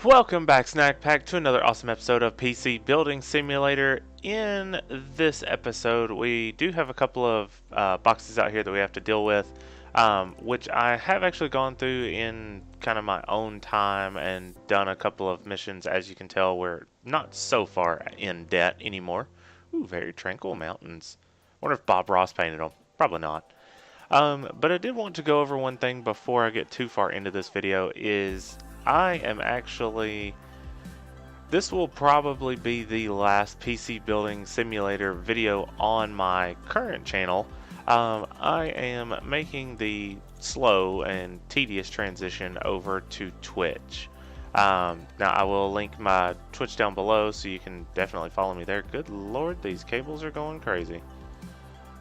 Welcome back, Snack Pack, to another awesome episode of PC Building Simulator. In this episode, we do have a couple of boxes out here that we have to deal with, which I have actually gone through in kind of my own time and done a couple of missions. As you can tell, we're not so far in debt anymore. Ooh, very tranquil mountains. Wonder if Bob Ross painted them. Probably not. But I did want to go over one thing before I get too far into this video is I am actually, this will probably be the last PC building simulator video on my current channel. I am making the slow and tedious transition over to Twitch. Now I will link my Twitch down below so you can definitely follow me there. Good Lord, these cables are going crazy.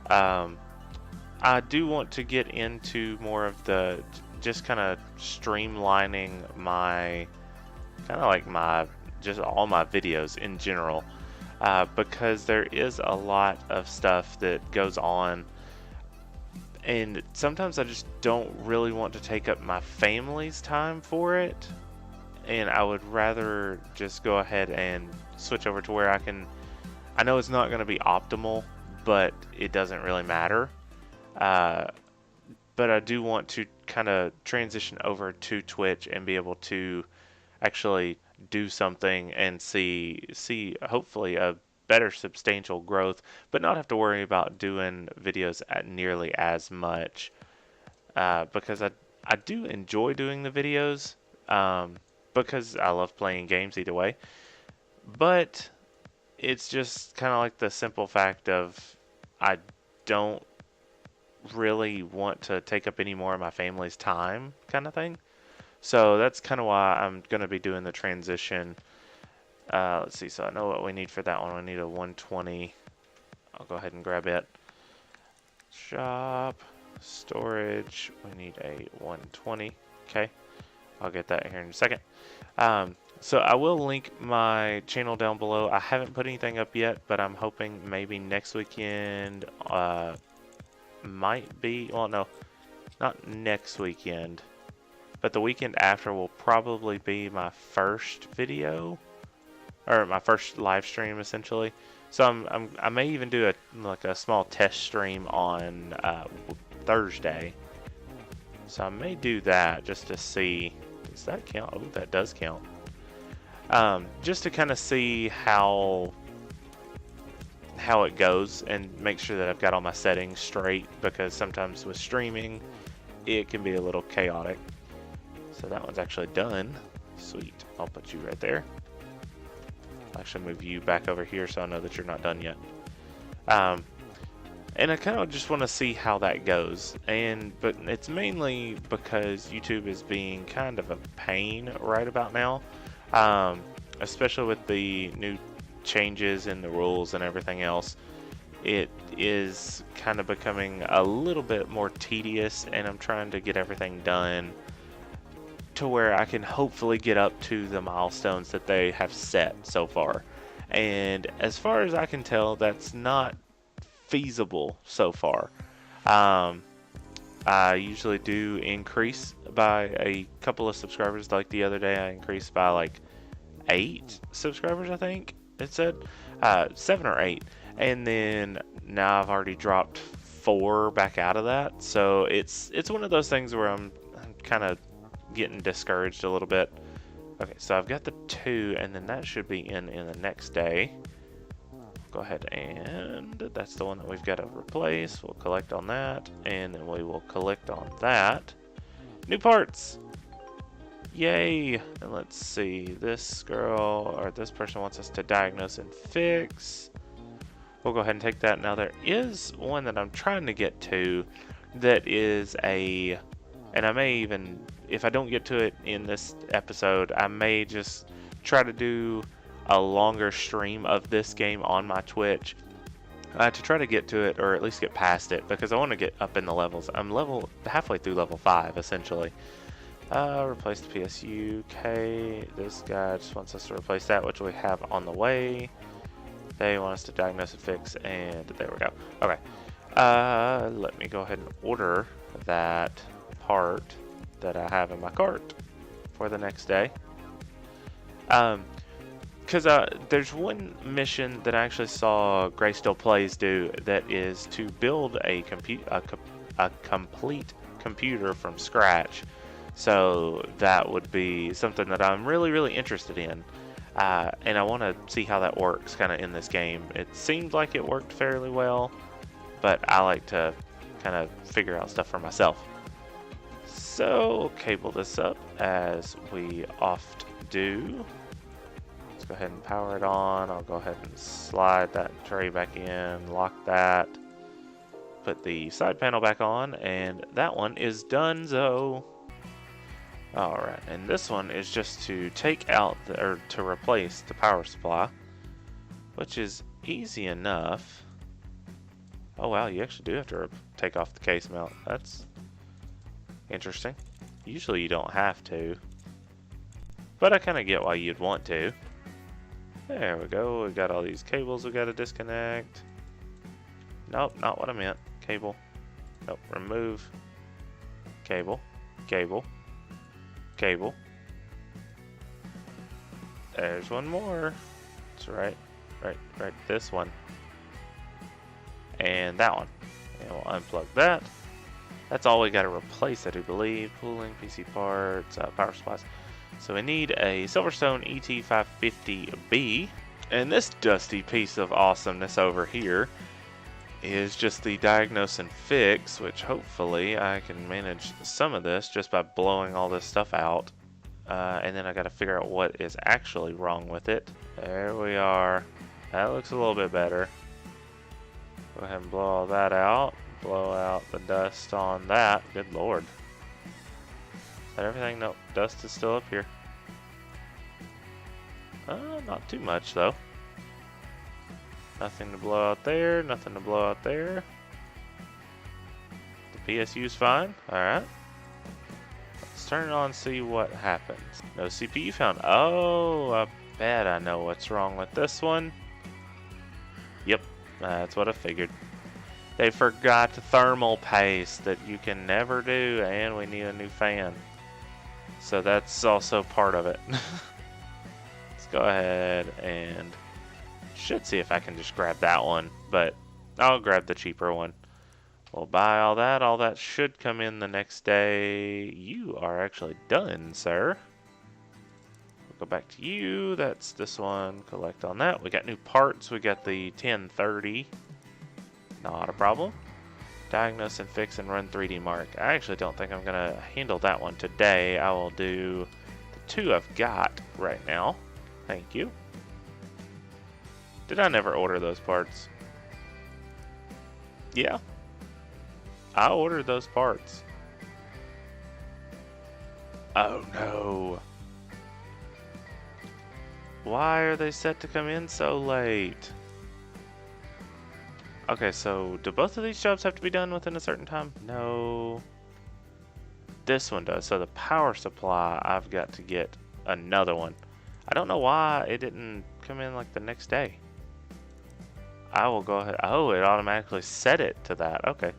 I do want to get into more of the just kind of streamlining my just all my videos in general, because there is a lot of stuff that goes on, and sometimes I just don't really want to take up my family's time for it, and I would rather just go ahead and switch over to where I know it's not going to be optimal, but it doesn't really matter. But I do want to kind of transition over to Twitch and be able to actually do something and see hopefully a better substantial growth, but not have to worry about doing videos at nearly as much, because I do enjoy doing the videos, because I love playing games either way, but it's just kind of like the simple fact of I don't really want to take up any more of my family's time kind of thing. So that's kind of why I'm going to be doing the transition. Let's see, so I know what we need for that one. We need a 120. I'll go ahead and grab it. Shop, storage, we need a 120. Okay, I'll get that here in a second. So I will link my channel down below. I haven't put anything up yet, but I'm hoping maybe next weekend, might be, well, no, not next weekend, but the weekend after will probably be my first video, or my first live stream essentially. So I may even do a small test stream on Thursday. So I may do that just to see. Does that count? Oh, that does count. Just to kind of see how it goes and make sure that I've got all my settings straight, because sometimes with streaming it can be a little chaotic. So that one's actually done. Sweet. I'll put you right there. I'll actually move you back over here so I know that you're not done yet. And I kind of just want to see how that goes, but it's mainly because YouTube is being kind of a pain right about now, especially with the new changes in the rules and everything else. It is kind of becoming a little bit more tedious, and I'm trying to get everything done to where I can hopefully get up to the milestones that they have set so far. And as far as I can tell, that's not feasible so far. I usually do increase by a couple of subscribers. Like the other day I increased by like 8 subscribers, I think it said, 7 or 8, and then now I've already dropped 4 back out of that. So it's one of those things where I'm kind of getting discouraged a little bit. Okay, so I've got the 2, and then that should be in the next day. Go ahead, and that's the one that we've got to replace. We'll collect on that, and then we will collect on that. New parts! Yay! And let's see, this girl, or this person wants us to diagnose and fix. We'll go ahead and take that. Now there is one that I'm trying to get to that is and I may even, if I don't get to it in this episode, I may just try to do a longer stream of this game on my Twitch, to try to get to it, or at least get past it, because I want to get up in the levels. I'm halfway through level 5 essentially. Replace the PSU. Okay, this guy just wants us to replace that, which we have on the way. They want us to diagnose and fix, and there we go. Okay, let me go ahead and order that part that I have in my cart for the next day. Because there's one mission that I actually saw Gray Still Plays do that is to build a complete computer from scratch. So that would be something that I'm really interested in. And I want to see how that works kind of in this game. It seemed like it worked fairly well, but I like to kind of figure out stuff for myself. So cable this up as we oft do. Let's go ahead and power it on. I'll go ahead and slide that tray back in, lock that, put the side panel back on, and that one is donezo. Alright, and this one is just to take out, or to replace the power supply, which is easy enough. Oh wow, you actually do have to take off the case mount. That's interesting. Usually you don't have to, but I kind of get why you'd want to. There we go, we got all these cables we got to disconnect. Nope, not what I meant. Cable. Nope, remove. Cable. Cable. Cable. There's one more. That's right. Right, this one. And that one. And we'll unplug that. That's all we got to replace, I do believe. Cooling, PC parts, power supplies. So we need a Silverstone ET550B. And this dusty piece of awesomeness over here is just the diagnose and fix, which hopefully I can manage some of this just by blowing all this stuff out. And then I got to figure out what is actually wrong with it. There we are. That looks a little bit better. Go ahead and blow all that out. Blow out the dust on that. Good lord. Is that everything? Nope. Dust is still up here. Not too much though. Nothing to blow out there. Nothing to blow out there. The PSU's fine. Alright. Let's turn it on and see what happens. No CPU found. Oh, I bet I know what's wrong with this one. Yep. That's what I figured. They forgot thermal paste that you can never do, and we need a new fan. So that's also part of it. Let's go ahead and should see if I can just grab that one, but I'll grab the cheaper one. We'll buy all that. All that should come in the next day. You are actually done, sir. We'll go back to you. That's this one. Collect on that. We got new parts. We got the 1030. Not a problem. Diagnose and fix and run 3D Mark. I actually don't think I'm going to handle that one today. I will do the two I've got right now. Thank you. Did I never order those parts? Yeah. I ordered those parts. Oh no. Why are they set to come in so late? Okay, so do both of these jobs have to be done within a certain time? No. This one does. So the power supply, I've got to get another one. I don't know why it didn't come in like the next day. I will go ahead. Oh, it automatically set it to that. Okay.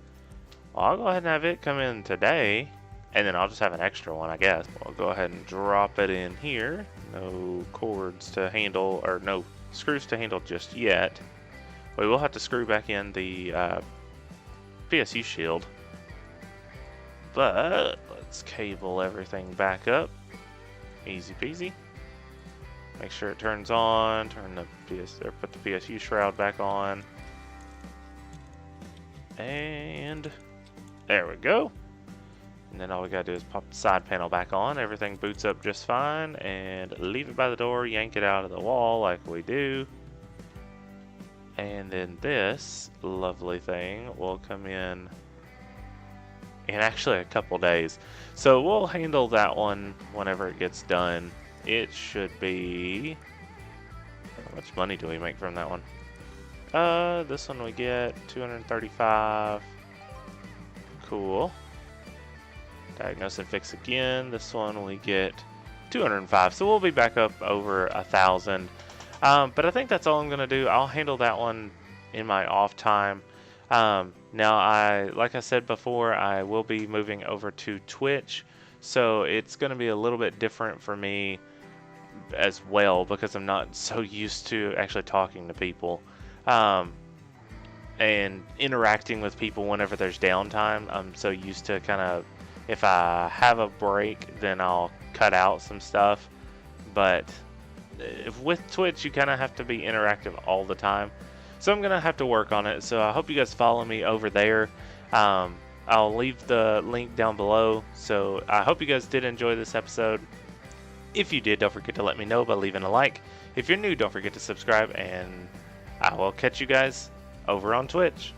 Well, I'll go ahead and have it come in today. And then I'll just have an extra one, I guess. We'll go ahead and drop it in here. No cords to handle, or no screws to handle just yet. We will have to screw back in the PSU shield. But let's cable everything back up. Easy peasy. Make sure it turns on. Turn the put the PSU shroud back on. And there we go. And then all we gotta do is pop the side panel back on. Everything boots up just fine. And leave it by the door. Yank it out of the wall like we do. And then this lovely thing will come in actually a couple days. So we'll handle that one whenever it gets done. It should be... How much money do we make from that one? This one we get 235. Cool. Diagnose and fix again. This one we get 205. So we'll be back up over 1,000. But I think that's all I'm gonna do. I'll handle that one in my off time. Now, like I said before, I will be moving over to Twitch, so it's gonna be a little bit different for me as well because I'm not so used to actually talking to people and interacting with people whenever there's downtime. I'm so used to kind of, if I have a break, then I'll cut out some stuff. But with Twitch, you kind of have to be interactive all the time. So I'm going to have to work on it. So I hope you guys follow me over there. I'll leave the link down below. So I hope you guys did enjoy this episode. If you did, don't forget to let me know by leaving a like. If you're new, don't forget to subscribe. And I will catch you guys over on Twitch.